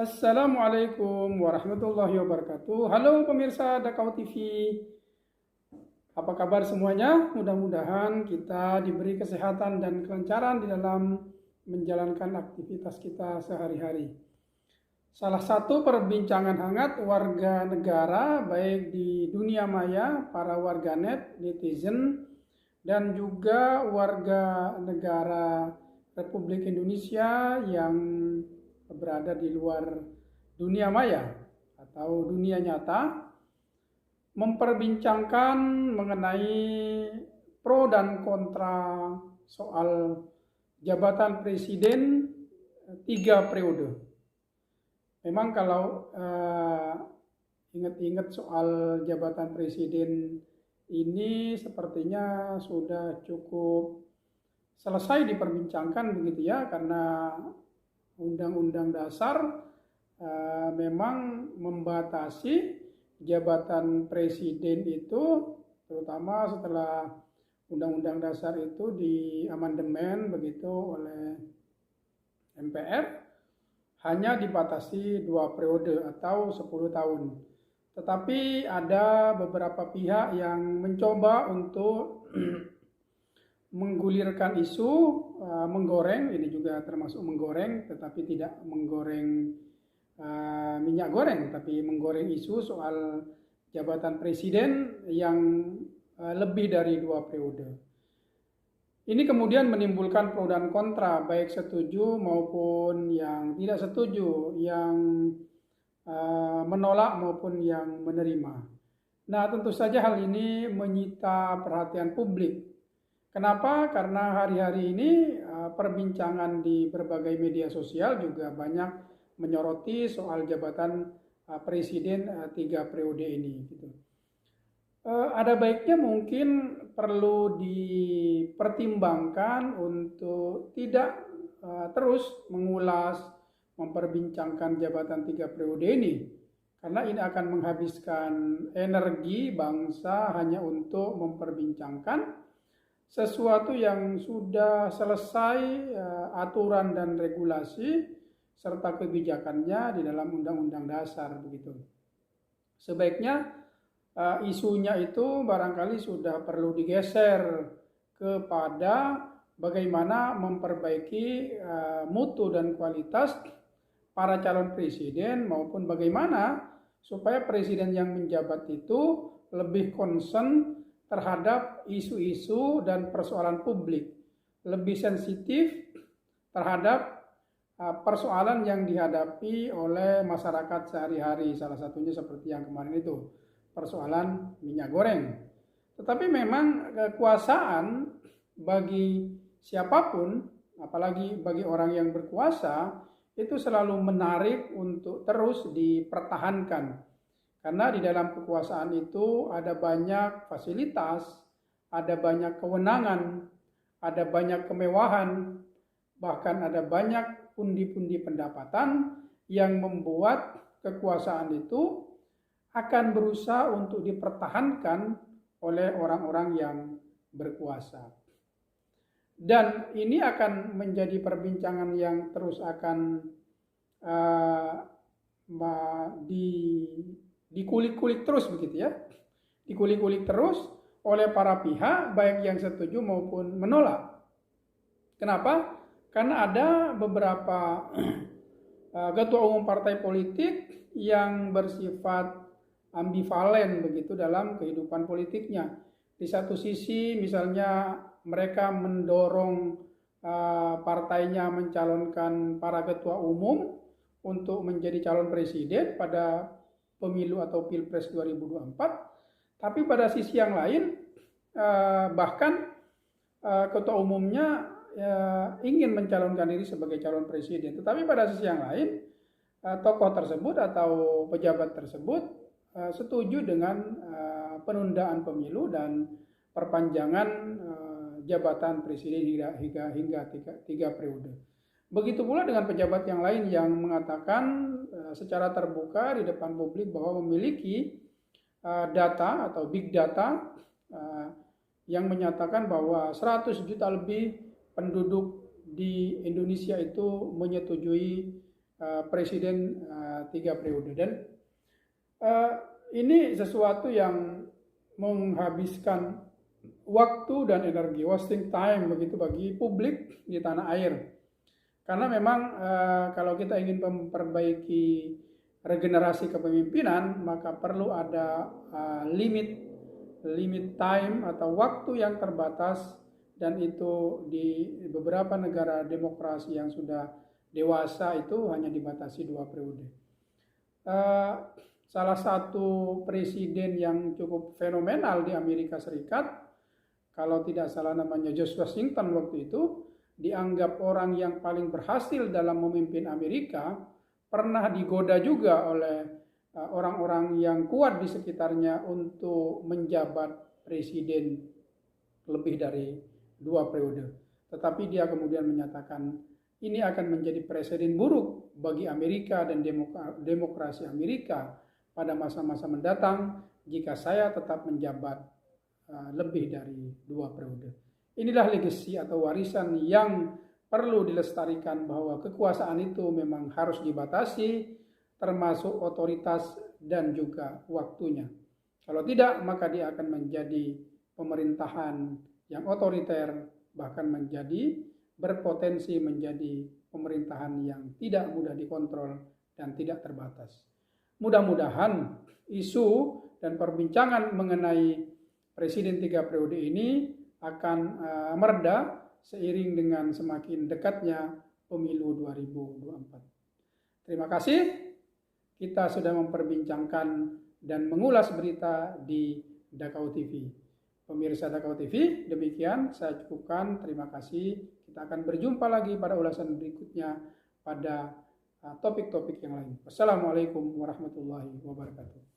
Assalamualaikum warahmatullahi wabarakatuh. Halo pemirsa Dakau TV. Apa kabar semuanya? Mudah-mudahan kita diberi kesehatan dan kelancaran di dalam menjalankan aktivitas kita sehari-hari. Salah satu perbincangan hangat warga negara baik di dunia maya, para warganet, netizen, dan juga warga negara Republik Indonesia yang berada di luar dunia maya atau dunia nyata, memperbincangkan mengenai pro dan kontra soal jabatan presiden 3 periode. Memang kalau ingat-ingat soal jabatan presiden ini sepertinya sudah cukup selesai diperbincangkan begitu ya, karena Undang-Undang Dasar memang membatasi jabatan presiden itu, terutama setelah Undang-Undang Dasar itu diamandemen begitu oleh MPR, hanya dibatasi 2 periode atau 10 tahun. Tetapi ada beberapa pihak yang mencoba untuk menggulirkan isu, menggoreng, ini juga termasuk menggoreng, tetapi tidak menggoreng minyak goreng, tapi menggoreng isu soal jabatan presiden yang lebih dari 2 periode. Ini kemudian menimbulkan pro dan kontra, baik setuju maupun yang tidak setuju, yang menolak maupun yang menerima. Nah, tentu saja hal ini menyita perhatian publik. Kenapa? Karena hari-hari ini perbincangan di berbagai media sosial juga banyak menyoroti soal jabatan presiden 3 periode ini. Gitu. Ada baiknya mungkin perlu dipertimbangkan untuk tidak terus mengulas, memperbincangkan jabatan 3 periode ini. Karena ini akan menghabiskan energi bangsa hanya untuk memperbincangkan sesuatu yang sudah selesai aturan dan regulasi serta kebijakannya di dalam Undang-Undang Dasar begitu. Sebaiknya isunya itu barangkali sudah perlu digeser kepada bagaimana memperbaiki mutu dan kualitas para calon presiden, maupun bagaimana supaya presiden yang menjabat itu lebih concern terhadap isu-isu dan persoalan publik, lebih sensitif terhadap persoalan yang dihadapi oleh masyarakat sehari-hari, salah satunya seperti yang kemarin itu, persoalan minyak goreng. Tetapi memang kekuasaan bagi siapapun, apalagi bagi orang yang berkuasa, itu selalu menarik untuk terus dipertahankan. Karena di dalam kekuasaan itu ada banyak fasilitas, ada banyak kewenangan, ada banyak kemewahan, bahkan ada banyak pundi-pundi pendapatan yang membuat kekuasaan itu akan berusaha untuk dipertahankan oleh orang-orang yang berkuasa. Dan ini akan menjadi perbincangan yang terus akan dikulik-kulik terus begitu ya, dikulik-kulik terus oleh para pihak baik yang setuju maupun menolak. Kenapa? Karena ada beberapa ketua umum partai politik yang bersifat ambivalen begitu dalam kehidupan politiknya. Di satu sisi misalnya mereka mendorong partainya mencalonkan para ketua umum untuk menjadi calon presiden pada pemilu atau pilpres 2024, tapi pada sisi yang lain bahkan ketua umumnya ingin mencalonkan diri sebagai calon presiden, tetapi pada sisi yang lain tokoh tersebut atau pejabat tersebut setuju dengan penundaan pemilu dan perpanjangan jabatan presiden hingga 3 periode. Begitu pula dengan pejabat yang lain yang mengatakan secara terbuka di depan publik bahwa memiliki data atau big data yang menyatakan bahwa 100 juta lebih penduduk di Indonesia itu menyetujui presiden 3 periode. Dan ini sesuatu yang menghabiskan waktu dan energi, wasting time begitu bagi publik di tanah air. Karena memang kalau kita ingin memperbaiki regenerasi kepemimpinan, maka perlu ada limit time atau waktu yang terbatas, dan itu di beberapa negara demokrasi yang sudah dewasa itu hanya dibatasi 2 periode. Salah satu presiden yang cukup fenomenal di Amerika Serikat, kalau tidak salah namanya George Washington waktu itu, dianggap orang yang paling berhasil dalam memimpin Amerika, pernah digoda juga oleh orang-orang yang kuat di sekitarnya untuk menjabat presiden lebih dari 2 periode. Tetapi dia kemudian menyatakan ini akan menjadi presiden buruk bagi Amerika dan demokrasi Amerika pada masa-masa mendatang jika saya tetap menjabat lebih dari 2 periode. Inilah legasi atau warisan yang perlu dilestarikan, bahwa kekuasaan itu memang harus dibatasi, termasuk otoritas dan juga waktunya. Kalau tidak, maka dia akan menjadi pemerintahan yang otoriter, bahkan berpotensi menjadi pemerintahan yang tidak mudah dikontrol dan tidak terbatas. Mudah-mudahan isu dan perbincangan mengenai presiden 3 periode ini akan mereda seiring dengan semakin dekatnya pemilu 2024. Terima kasih. Kita sudah memperbincangkan dan mengulas berita di Dakau TV. Pemirsa Dakau TV, demikian saya cukupkan. Terima kasih. Kita akan berjumpa lagi pada ulasan berikutnya pada topik-topik yang lain. Wassalamualaikum warahmatullahi wabarakatuh.